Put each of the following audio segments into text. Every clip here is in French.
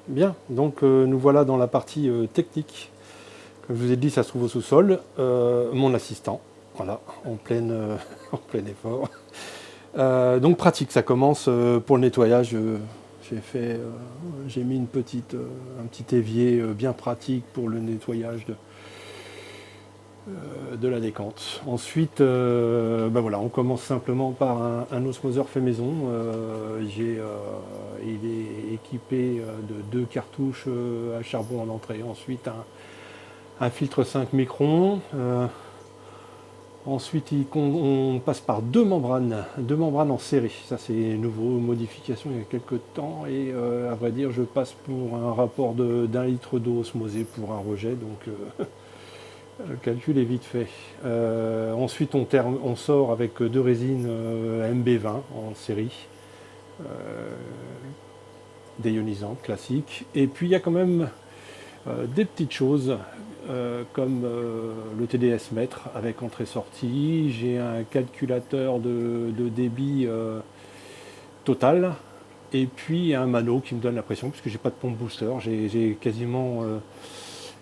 Bien, donc nous voilà dans la partie technique. Comme je vous ai dit, ça se trouve au sous-sol. Mon assistant, voilà, en plein effort. Donc pratique, ça commence pour le nettoyage. J'ai mis un petit évier bien pratique pour le nettoyage de la décante. Ensuite, voilà, on commence simplement par un osmoseur fait maison. Il est équipé de deux cartouches à charbon en entrée. Ensuite, un filtre 5 microns. Ensuite, on passe par deux membranes en série. Ça, c'est nouveau, modification il y a quelques temps. Et à vrai dire, je passe pour un rapport d'un litre d'eau osmosée pour un rejet. Donc, le calcul est vite fait. Ensuite, on sort avec deux résines MB20 en série, déionisantes, classiques. Et puis, il y a quand même des petites choses comme le TDS mètre avec entrée-sortie. J'ai un calculateur de débit total. Et puis un mano qui me donne la pression, puisque j'ai pas de pompe booster. J'ai quasiment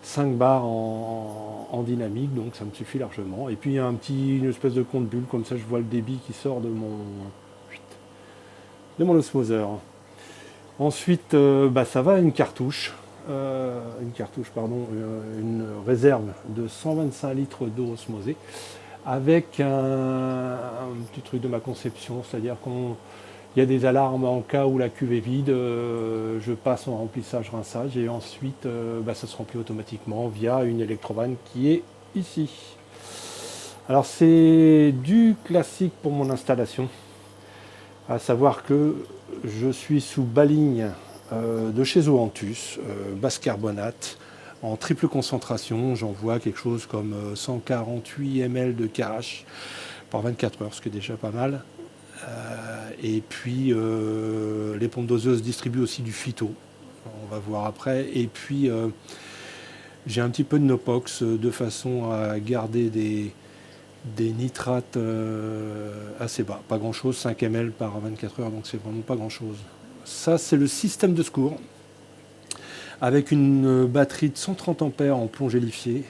5 bars en dynamique, donc ça me suffit largement. Et puis il y a une espèce de compte bulle, comme ça je vois le débit qui sort de mon osmoseur. Ensuite, ça va une cartouche. Une réserve de 125 litres d'eau osmosée avec un petit truc de ma conception, c'est-à-dire qu'il y a des alarmes en cas où la cuve est vide, je passe en remplissage rinçage et ensuite ça se remplit automatiquement via une électrovanne qui est ici. Alors c'est du classique pour mon installation, à savoir que je suis sous baligne de chez Zoanthus, basse carbonate, en triple concentration. J'envoie quelque chose comme 148 ml de KH par 24 heures, ce qui est déjà pas mal. Et puis les pompes doseuses distribuent aussi du phyto, on va voir après. Et puis j'ai un petit peu de Nopox de façon à garder des nitrates assez bas. Pas grand chose, 5 ml par 24 heures, donc c'est vraiment pas grand chose. Ça, c'est le système de secours avec une batterie de 130 ampères en plomb gélifié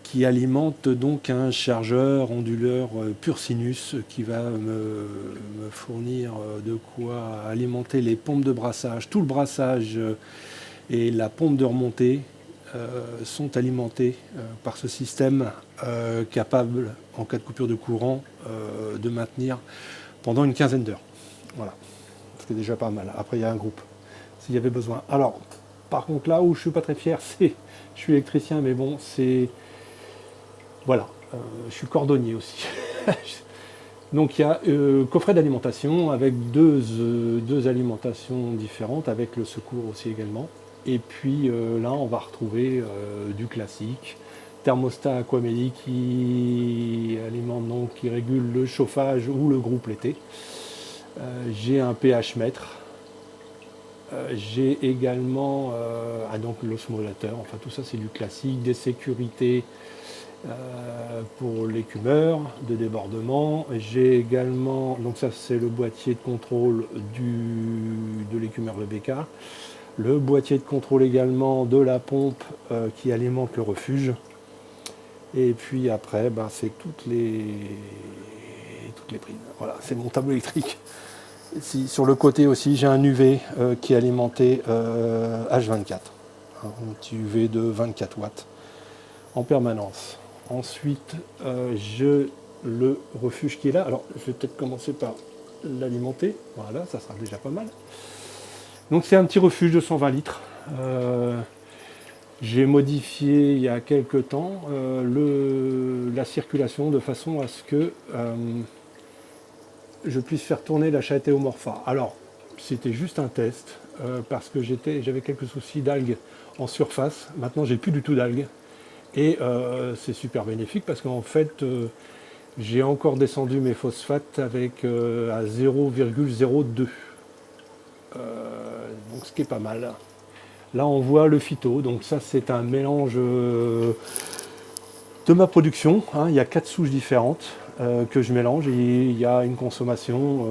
qui alimente donc un chargeur onduleur pur sinus qui va me fournir de quoi alimenter les pompes de brassage. Tout le brassage et la pompe de remontée sont alimentés par ce système capable, en cas de coupure de courant, de maintenir pendant une quinzaine d'heures. Voilà, ce qui est déjà pas mal. Après, il y a un groupe, s'il y avait besoin. Alors, par contre, là où je suis pas très fier, je suis électricien, mais bon, voilà, je suis cordonnier aussi. Donc il y a coffret d'alimentation avec deux alimentations différentes, avec le secours aussi également. Et puis là, on va retrouver du classique, thermostat Aquamélie qui alimente donc, qui régule le chauffage ou le groupe l'été. J'ai un pH mètre. J'ai également donc l'osmolateur. Enfin tout ça c'est du classique, des sécurités pour l'écumeur de débordement. J'ai également, donc ça c'est le boîtier de contrôle de l'écumeur BK. Le boîtier de contrôle également de la pompe qui alimente le refuge. Et puis après, c'est toutes les prises. Voilà, c'est mon tableau électrique. Ici, sur le côté aussi, j'ai un UV qui est alimenté H24. Un petit UV de 24 watts en permanence. Ensuite, j'ai le refuge qui est là. Alors, je vais peut-être commencer par l'alimenter. Voilà, ça sera déjà pas mal. Donc c'est un petit refuge de 120 litres. J'ai modifié il y a quelques temps la circulation de façon à ce que je puisse faire tourner la Chaeteomorpha. Alors, c'était juste un test parce que j'avais quelques soucis d'algues en surface. Maintenant, j'ai plus du tout d'algues. Et c'est super bénéfique parce qu'en fait, j'ai encore descendu mes phosphates à 0,02. Donc ce qui est pas mal. Là on voit le phyto, donc ça c'est un mélange de ma production, hein. Il y a 4 souches différentes que je mélange et il y a une consommation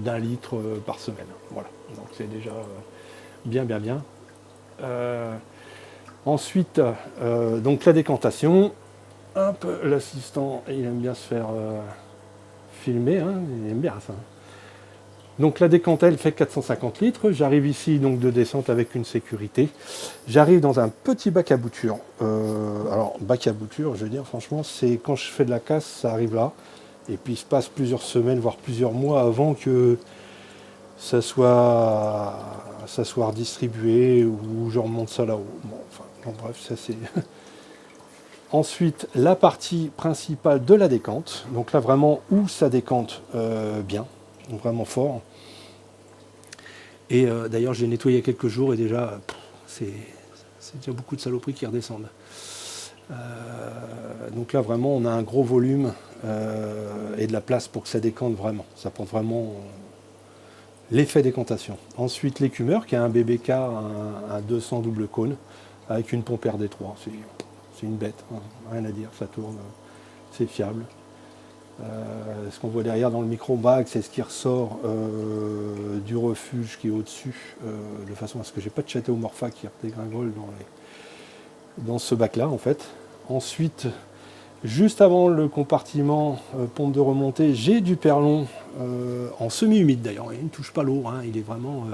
d'1 litre par semaine. Voilà, donc c'est déjà bien, bien, bien. Ensuite, donc la décantation. Hop, l'assistant, il aime bien se faire filmer, hein, il aime bien ça. Donc la décante, elle fait 450 litres. J'arrive ici donc de descente avec une sécurité. J'arrive dans un petit bac à bouture. Alors bac à bouture, je veux dire franchement, c'est quand je fais de la casse, ça arrive là. Et puis il se passe plusieurs semaines, voire plusieurs mois avant que ça soit redistribué ou je remonte ça là-haut. Bon, enfin, bon, bref, ça c'est. Ensuite, la partie principale de la décante. Donc là vraiment où ça décante bien, vraiment fort. Et d'ailleurs, j'ai nettoyé il y a quelques jours et déjà, c'est déjà beaucoup de saloperies qui redescendent. Donc là, vraiment, on a un gros volume et de la place pour que ça décante vraiment. Ça prend vraiment l'effet décantation. Ensuite, l'écumeur, qui a un BBK, un 200 double cône, avec une pompe RD3. C'est une bête, hein, rien à dire, ça tourne, c'est fiable. Ce qu'on voit derrière dans le micro-bac, c'est ce qui ressort du refuge qui est au-dessus, de façon à ce que j'ai pas de château-morpha qui dégringole dans ce bac-là, en fait. Ensuite, juste avant le compartiment pompe de remontée, j'ai du perlon en semi-humide d'ailleurs. Il ne touche pas l'eau, hein, il est vraiment...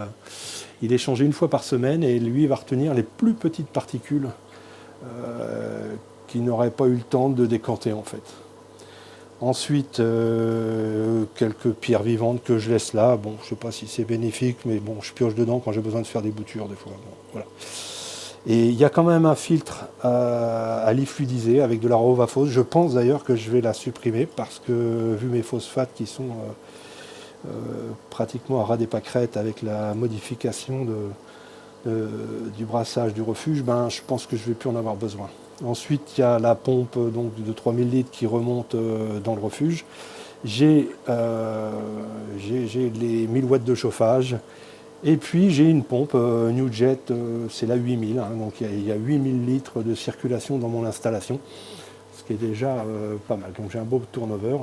il est changé une fois par semaine et lui va retenir les plus petites particules qui n'auraient pas eu le temps de décanter, en fait. Ensuite, quelques pierres vivantes que je laisse là. Bon, je ne sais pas si c'est bénéfique, mais bon, je pioche dedans quand j'ai besoin de faire des boutures des fois. Bon, voilà. Et il y a quand même un filtre à fluidiser avec de la rovafos. Je pense d'ailleurs que je vais la supprimer parce que vu mes phosphates qui sont pratiquement à ras des pâquerettes avec la modification du brassage du refuge, ben, je pense que je ne vais plus en avoir besoin. Ensuite, il y a la pompe donc, de 3000 litres qui remonte dans le refuge. J'ai les 1000 watts de chauffage. Et puis j'ai une pompe NewJet, c'est la 8000. Hein, donc il y a 8000 litres de circulation dans mon installation. Ce qui est déjà pas mal. Donc j'ai un beau turnover.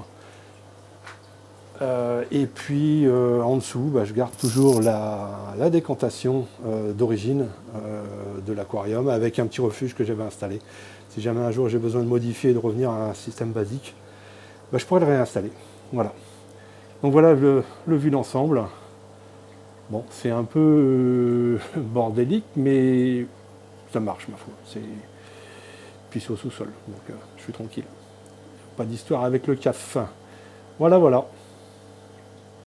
Et puis en dessous, bah, je garde toujours la décantation d'origine de l'aquarium avec un petit refuge que j'avais installé. Si jamais un jour j'ai besoin de modifier et de revenir à un système basique, bah, je pourrais le réinstaller. Voilà. Donc voilà le vu d'ensemble. Bon, c'est un peu bordélique, mais ça marche ma foi. Puis c'est au sous-sol, donc je suis tranquille. Pas d'histoire avec le CAF. Voilà, voilà.